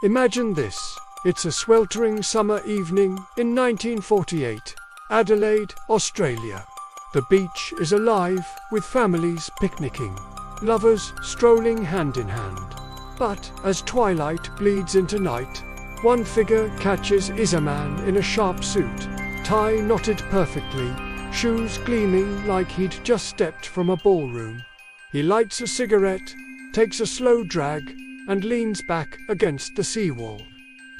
Imagine this. It's a sweltering summer evening in 1948, Adelaide, Australia. The beach is alive with families picnicking, lovers strolling hand in hand. But as twilight bleeds into night, one figure catches is a man in a sharp suit, tie knotted perfectly, shoes gleaming like he'd just stepped from a ballroom. He lights a cigarette, takes a slow drag, and leans back against the seawall.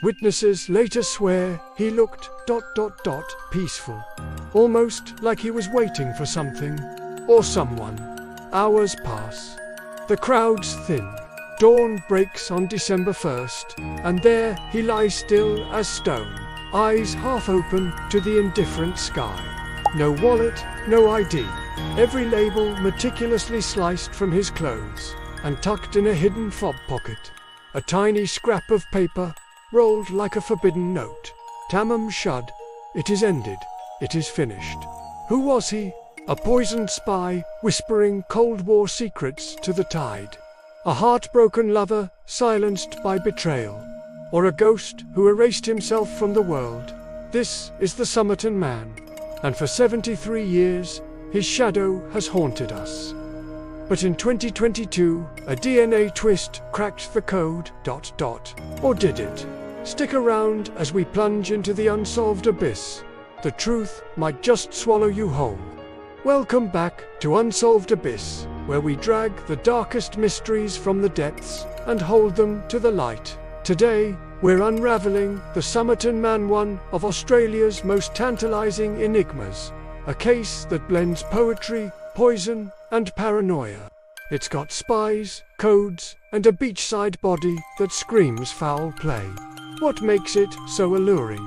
Witnesses later swear he looked ... peaceful, almost like he was waiting for something or someone. Hours pass. The crowds thin. Dawn breaks on December 1st, and there he lies still as stone, eyes half open to the indifferent sky. No wallet, no ID. Every label meticulously sliced from his clothes and tucked in a hidden fob pocket. A tiny scrap of paper, rolled like a forbidden note. Tamam Shud. It is ended. It is finished. Who was he? A poisoned spy, whispering Cold War secrets to the tide. A heartbroken lover, silenced by betrayal. Or a ghost who erased himself from the world. This is the Somerton Man. And for 73 years, his shadow has haunted us. But in 2022, a DNA twist cracked the code ... Or did it? Stick around as we plunge into the unsolved abyss. The truth might just swallow you whole. Welcome back to Unsolved Abyss, where we drag the darkest mysteries from the depths and hold them to the light. Today, we're unraveling the Somerton Man, one of Australia's most tantalizing enigmas. A case that blends poetry, poison, and paranoia. It's got spies, codes, and a beachside body that screams foul play. What makes it so alluring?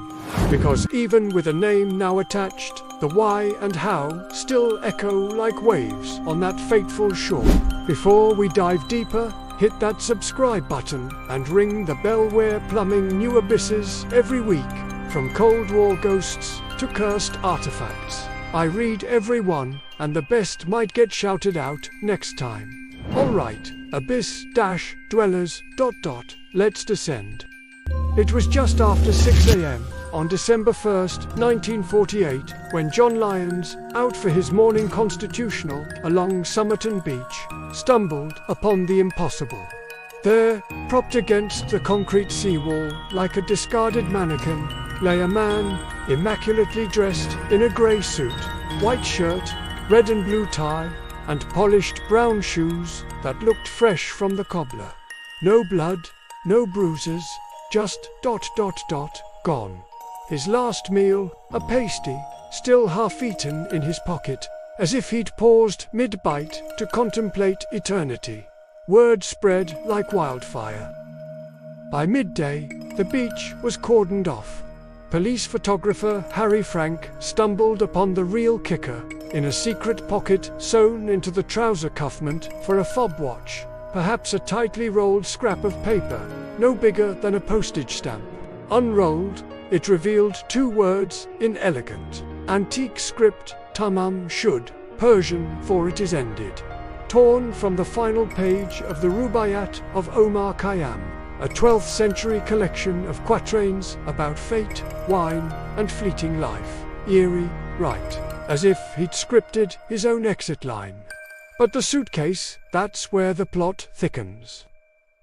Because even with a name now attached, the why and how still echo like waves on that fateful shore. Before we dive deeper, hit that subscribe button and ring the bell. We're plumbing new abysses every week, from Cold War ghosts to cursed artifacts. I read every one, and the best might get shouted out next time. Alright, abyss-dwellers... let's descend. It was just after 6 a.m. on December 1st, 1948, when John Lyons, out for his morning constitutional along Somerton Beach, stumbled upon the impossible. There, propped against the concrete seawall like a discarded mannequin, lay a man, immaculately dressed in a grey suit, white shirt, red and blue tie, and polished brown shoes that looked fresh from the cobbler. No blood, no bruises, just ... gone. His last meal, a pasty, still half-eaten in his pocket, as if he'd paused mid-bite to contemplate eternity. Word spread like wildfire. By midday, the beach was cordoned off. Police photographer Harry Frank stumbled upon the real kicker in a secret pocket sewn into the trouser cuffment for a fob watch, perhaps a tightly rolled scrap of paper, no bigger than a postage stamp. Unrolled, it revealed two words in elegant, antique script: Tamam Shud, Persian for it is ended. Torn from the final page of the Rubaiyat of Omar Khayyam, a 12th century collection of quatrains about fate, wine, and fleeting life. Eerie, right, as if he'd scripted his own exit line. But the suitcase, that's where the plot thickens.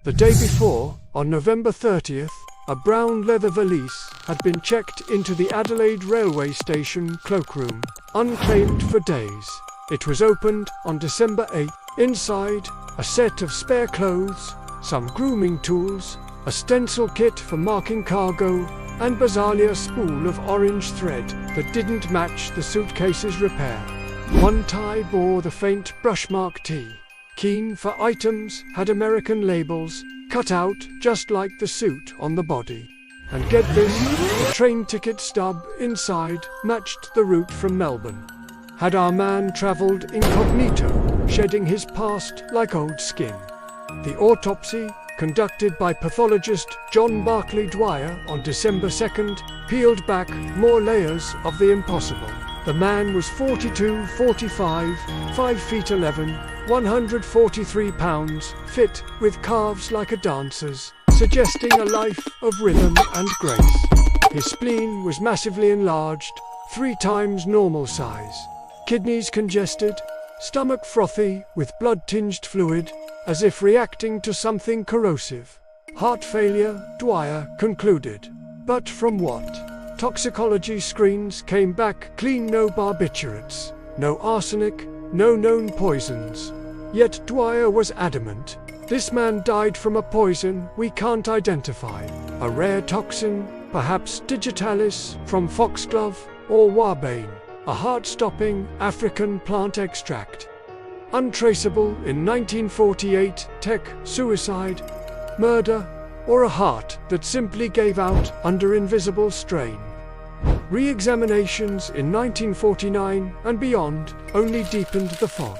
The day before, on November 30th, a brown leather valise had been checked into the Adelaide railway station cloakroom, unclaimed for days. It was opened on December 8th. Inside, a set of spare clothes, some grooming tools, a stencil kit for marking cargo, and bizarrely a spool of orange thread that didn't match the suitcase's repair. One tie bore the faint brushmark T. Keen for items had American labels, cut out just like the suit on the body. And get this, the train ticket stub inside matched the route from Melbourne. Had our man travelled incognito, shedding his past like old skin? The autopsy, conducted by pathologist John Barclay Dwyer on December 2nd, peeled back more layers of the impossible. The man was 42, 45, 5 feet 11, 143 pounds, fit, with calves like a dancer's, suggesting a life of rhythm and grace. His spleen was massively enlarged, 3 times normal size. Kidneys congested, stomach frothy with blood-tinged fluid, as if reacting to something corrosive. Heart failure, Dwyer concluded. But from what? Toxicology screens came back clean, no barbiturates, no arsenic, no known poisons. Yet Dwyer was adamant. This man died from a poison we can't identify. A rare toxin, perhaps digitalis from foxglove or warbane, a heart-stopping African plant extract. Untraceable in 1948, tech, suicide, murder, or a heart that simply gave out under invisible strain. Re-examinations in 1949 and beyond only deepened the fog.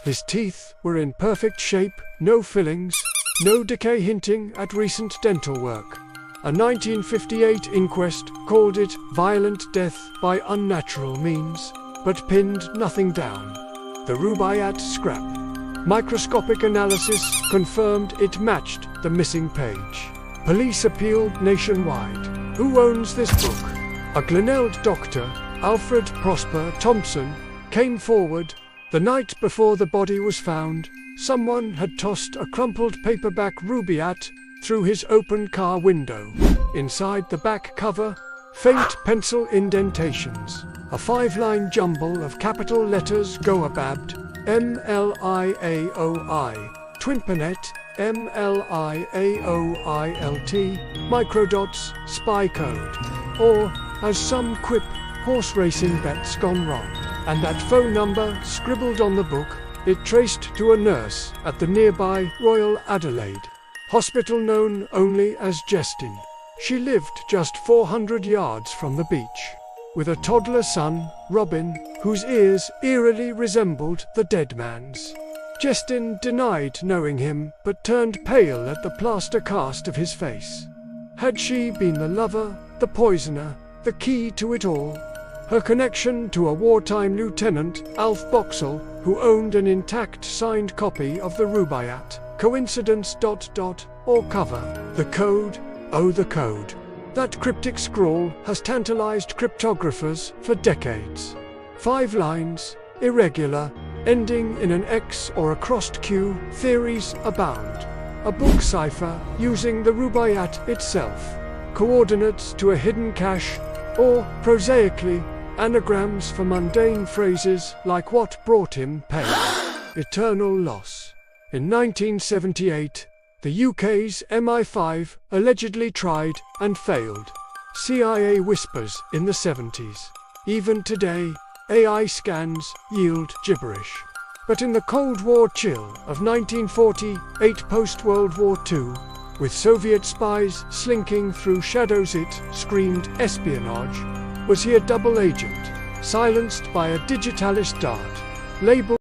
His teeth were in perfect shape, no fillings, no decay hinting at recent dental work. A 1958 inquest called it violent death by unnatural means, but pinned nothing down. The Rubaiyat scrap. Microscopic analysis confirmed it matched the missing page. Police appealed nationwide. Who owns this book? A Glenelg doctor, Alfred Prosper Thompson, came forward. The night before the body was found, someone had tossed a crumpled paperback Rubaiyat through his open car window. Inside the back cover, faint pencil indentations, a 5-line jumble of capital letters Goababbed, M-L-I-A-O-I, Twinpanet, M-L-I-A-O-I-L-T, microdots, spy code, or, as some quip, horse racing bets gone wrong. And that phone number scribbled on the book, it traced to a nurse at the nearby Royal Adelaide hospital known only as Justin. She lived just 400 yards from the beach, with a toddler son, Robin, whose ears eerily resembled the dead man's. Justin denied knowing him, but turned pale at the plaster cast of his face. Had she been the lover, the poisoner, the key to it all? Her connection to a wartime lieutenant, Alf Boxall, who owned an intact signed copy of the Rubaiyat. Coincidence ... or cover. The code? Oh, the code. That cryptic scrawl has tantalized cryptographers for decades. 5 lines, irregular, ending in an X or a crossed Q, theories abound. A book cipher using the Rubaiyat itself. Coordinates to a hidden cache, or, prosaically, anagrams for mundane phrases like what brought him pain. Eternal loss. In 1978, the UK's MI5 allegedly tried and failed. CIA whispers in the 70s. Even today, AI scans yield gibberish. But in the Cold War chill of 1948 post-World War II, with Soviet spies slinking through shadows, it screamed espionage. Was he a double agent, silenced by a digitalist dart, labeled